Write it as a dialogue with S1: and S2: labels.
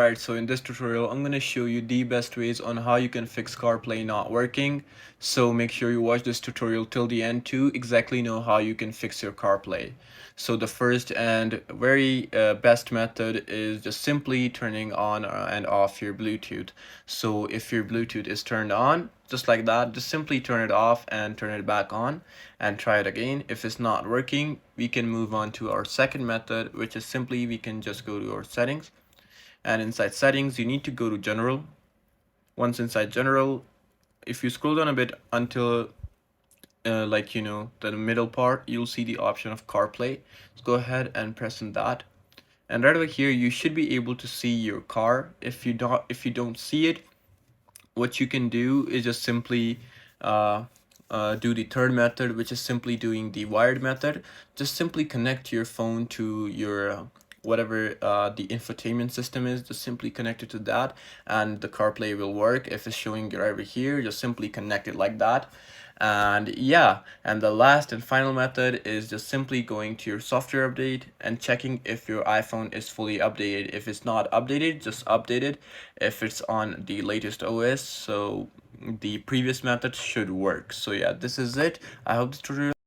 S1: Alright, so in this tutorial, I'm going to show you the best ways on how you can fix CarPlay not working. So make sure you watch this tutorial till the end to exactly know how you can fix your CarPlay. So the first and very best method is just simply turning on and off your Bluetooth. So if your Bluetooth is turned on, just like that, just simply turn it off and turn it back on and try it again. If it's not working, we can move on to our second method, which is simply we can just go to our settings, and inside settings you need to go to general. Once inside general, if you scroll down a bit until the middle part, you'll see the option of CarPlay. So go ahead and press on that, and right over here you should be able to see your car. If you don't see it, what you can do is just simply do the third method, which is simply doing the wired method. Just simply connect your phone to your whatever the infotainment system is. Just simply connect it to that and the CarPlay will work. If it's showing right over here, just simply connect it like that. And yeah, and the last and final method is just simply going to your software update and checking if your iPhone is fully updated. If it's not updated, just update it. If it's on the latest OS, so the previous method should work. So yeah, this is it. I hope this tutorial